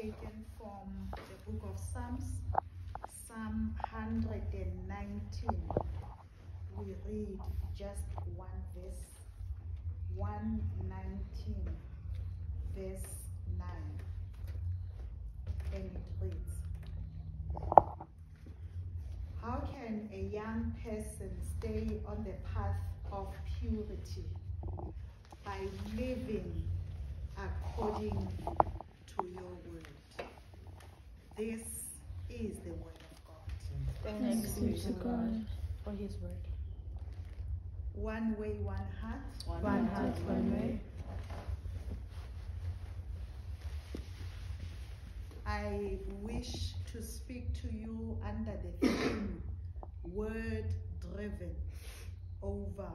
taken from the book of Psalms, Psalm 119. We read just one verse, 119, verse 9. And it reads, how can a young person stay on the path of purity? By living according to your word. This is the word of God. Thanks be to God for his word. One way, one heart. One heart, one way. I wish to speak to you under the theme, word driven over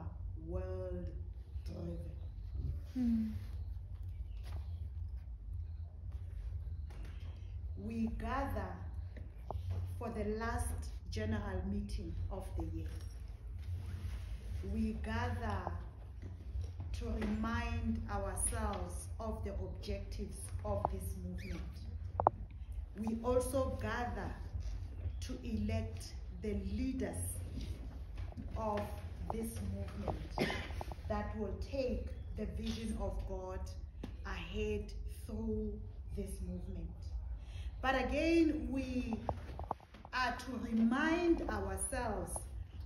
world driven. We gather for the last general meeting of the year. We gather to remind ourselves of the objectives of this movement. We also gather to elect the leaders of this movement that will take the vision of God ahead through this movement. But again, we are to remind ourselves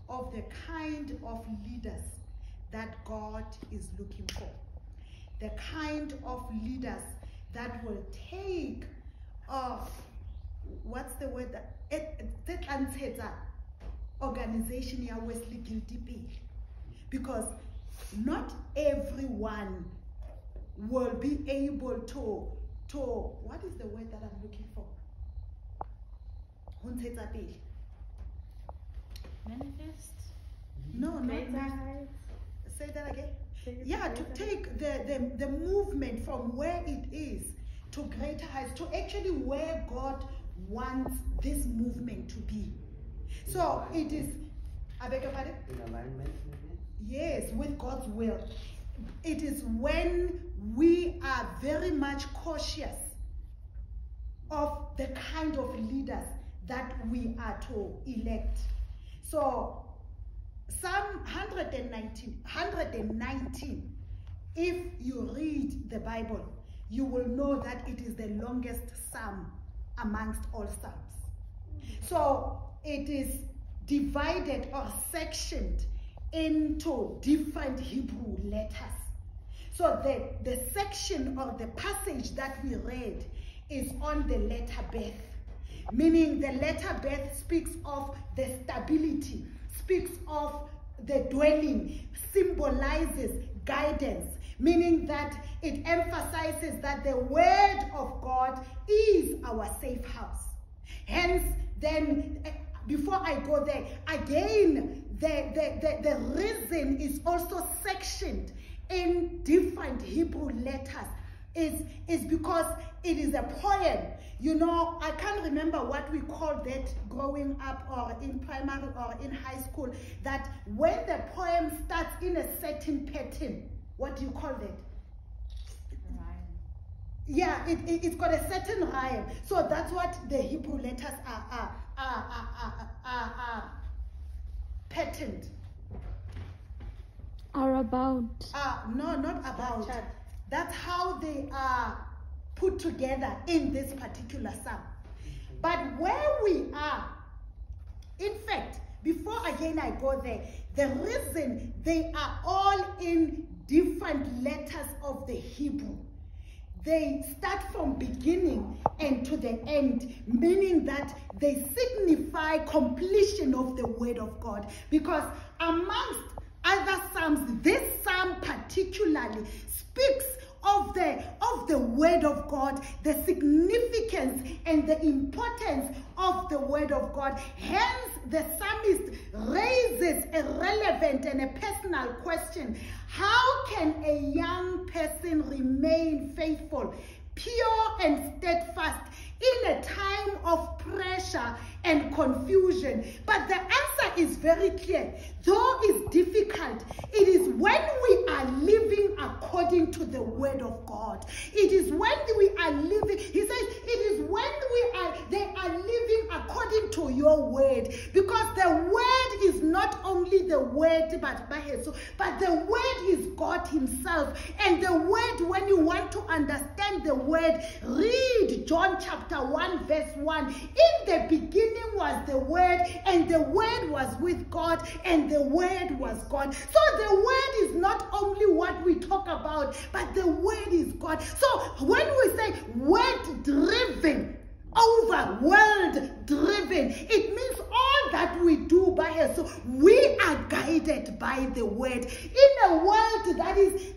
of the kind of leaders that God is looking for. The kind of leaders that will take what's the word? Organization ya Wesley Guilty. Because not everyone will be able to what is the word that I'm looking for? Manifest? No, not say that again. Yeah, to take the movement from where it is to greater heights, to actually where God wants this movement to be. So it is, I beg your pardon? In alignment maybe? Yes, with God's will. It is when we are very much cautious of the kind of leaders that we are to elect. So Psalm 119, if you read the Bible, you will know that it is the longest psalm amongst all psalms. So it is divided or sectioned into different Hebrew letters. So the section or the passage that we read is on the letter Beth, meaning the letter Beth speaks of the stability, speaks of the dwelling, symbolizes guidance, meaning that it emphasizes that the word of God is our safe house. Hence, then, before I go there, again, the reason is also sectioned in different Hebrew letters is because it is a poem. You know, I can't remember what we called that growing up or in primary or in high school, that when the poem starts in a certain pattern, what do you call that? Rhyme. Yeah, it's got a certain rhyme. So that's what the Hebrew letters are patterned. Are about. No, not about. That's how they are put together in this particular psalm. But where we are, in fact, before again I go there, the reason they are all in different letters of the Hebrew, they start from beginning and to the end, meaning that they signify completion of the word of God. Because amongst other psalms, this psalm particularly speaks of the word of God, the significance and the importance of the word of God. Hence, the psalmist raises a relevant and a personal question. How can a young person remain faithful, pure and steadfast in a time of pressure and confusion? But the answer is very clear. Though it's difficult, it is when we are living according to the word of God. It is when we are living, he says, it is word, because the word is not only the word, but the word is God himself. And the word, when you want to understand the word, read John chapter 1 verse 1. In the beginning was the word, and the word was with God, and the word was God. So the word is not only what we talk about, but the word is God. So when we say word driven over world driven, it means all that we do by her. So we are guided by the word. In a world that is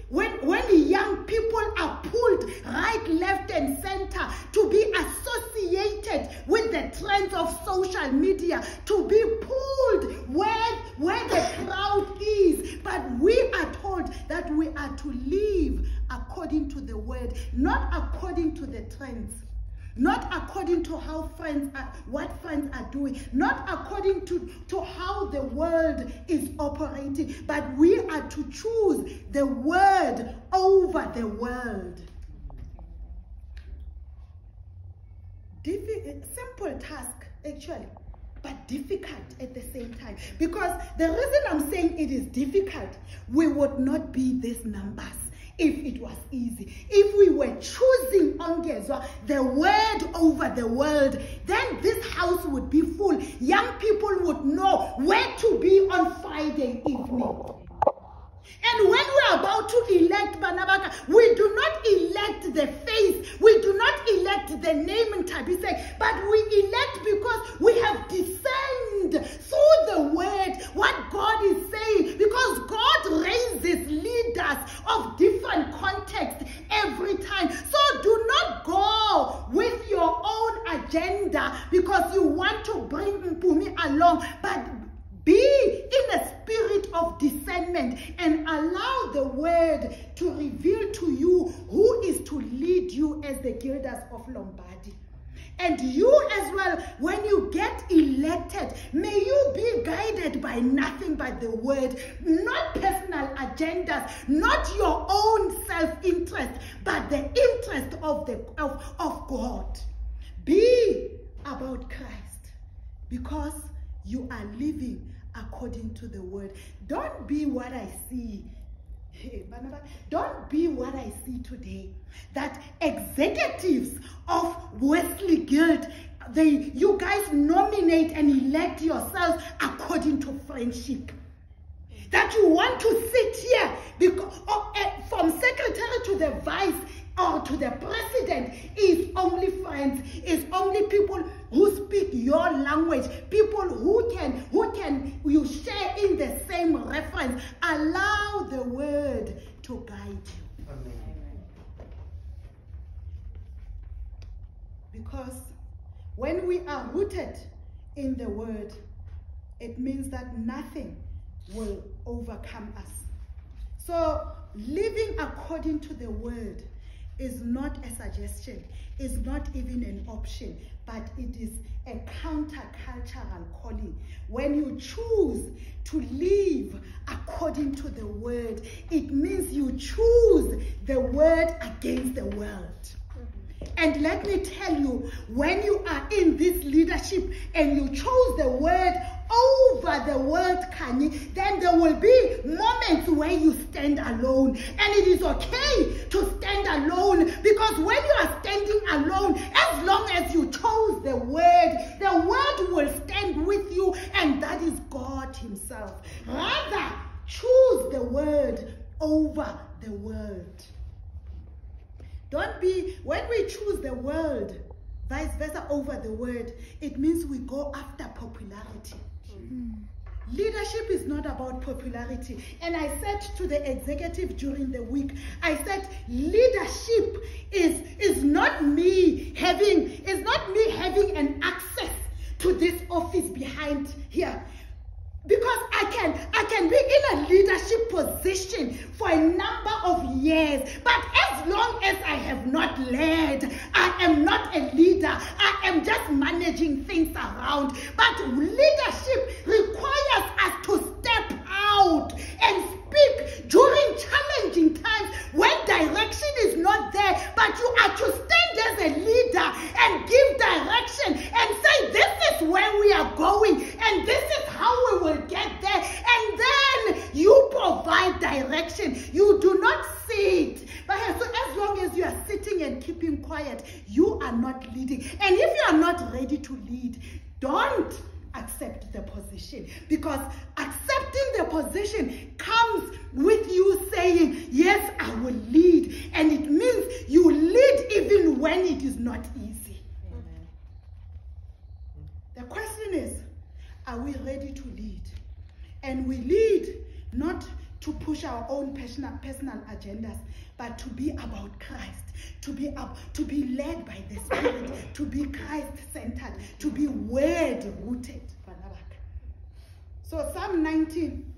when young people are pulled right, left, and center to be associated with the trends of social media, to be pulled where the crowd is, but we are told that we are to live according to the word, not according to the trends. Not according to how what friends are doing, not according to how the world is operating, but we are to choose the word over the world. Simple task, actually, but difficult at the same time. Because the reason I'm saying it is difficult, we would not be these numbers if it was easy. If we were choosing Ongezwa, the word over the world, then this house would be full. Young people would know where to be on Friday evening. And when we're about to elect Banabaka, we do not elect the face, we do not elect the name in Tabise, but we elect because we have discerned through the word what God is saying, because God raises leaders of different contexts every time. So do not go with your own agenda because you want to bring Mpumi along, but be in a spirit of discernment and allow the word to reveal to you who is to lead you as the Guilders of Lombardy. And you as well, when you get elected, may you be guided by nothing but the word, not personal agendas, not your own self-interest, but the interest of God. Be about Christ, because you are living according to the word. Don't be what I see. Don't be what I see today. That executives of Wesley Guild, you guys nominate and elect yourselves according to friendship. That you want to sit here because from secretary to the vice or to the president is only friends, is only people who speak your language, people who can you share in the same reference. Allow the word to guide you. Amen. Because when we are rooted in the word, it means that nothing will overcome us. So living according to the word is not a suggestion, is not even an option, but it is a counter-cultural calling. When you choose to live according to the word, it means you choose the word against the world. And let me tell you, when you are in this leadership and you chose the word over the world, Kanye, then there will be moments where you stand alone. And it is okay to stand alone, because when you are standing alone, as long as you chose the word will stand with you, and that is God himself. Rather, choose the word over the world. Don't be, when we choose the world, vice versa, over the word, it means we go after popularity. Leadership is not about popularity. And I said to the executive during the week, I said, leadership is not me having an access to this office behind here. Because I can be in a leadership position for a number of years, but as long as I have not led, I am not a leader. I am just managing things around. But leadership requires us to step out and speak during challenging times when direction is not there, but you are to stand as a leader and give direction and say, this is where we are going. sitting and keeping quiet, you are not leading. And if you are not ready to lead, don't accept the position, because accepting the position comes with you saying, yes, I will lead. And it means you lead even when it is not easy. Amen. The question is, are we ready to lead? And we lead not to push our own personal agendas, but to be about Christ, to be led by the Spirit, to be Christ-centered, to be word-rooted. So Psalm 19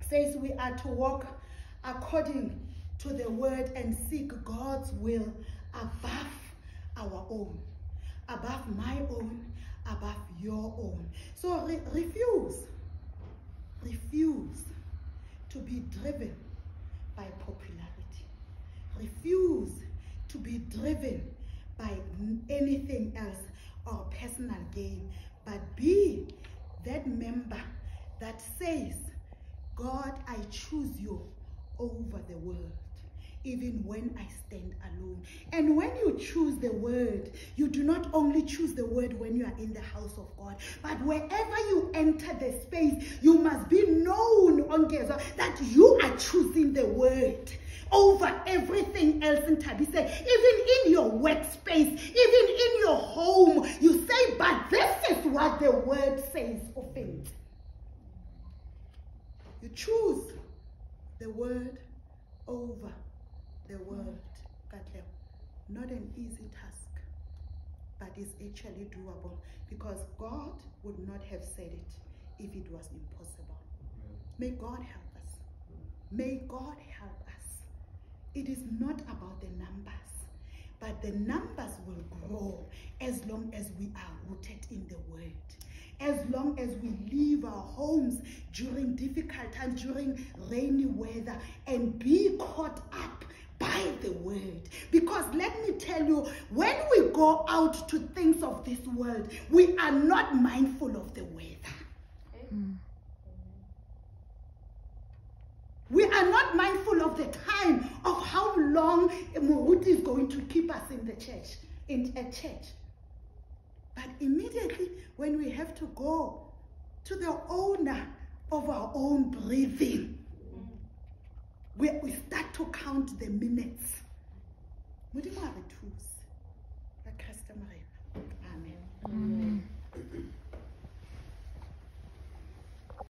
says we are to walk according to the word and seek God's will above our own, above my own, above your own. So refuse to be driven by popularity. Refuse to be driven by anything else or personal gain, but be that member that says, God, I choose you over the world, even when I stand alone. And when you choose the word, you do not only choose the word when you are in the house of God, but wherever you enter the space, you must be known on Gaza that you are choosing the word over everything else. In Tabi said, even in your workspace, even in your home, you say, but this is what the word says of it. You choose the word over the world. Not an easy task, but it's actually doable, because God would not have said it if it was impossible. May God help us. May God help us. It is not about the numbers, but the numbers will grow as long as we are rooted in the word. As long as we leave our homes during difficult times, during rainy weather, and be caught up by the word. Because let me tell you, when we go out to things of this world, we are not mindful of the weather. We are not mindful of the time of how long Muruti is going to keep us in the church, in a church. But immediately when we have to go to the owner of our own breathing, we start to count the minutes.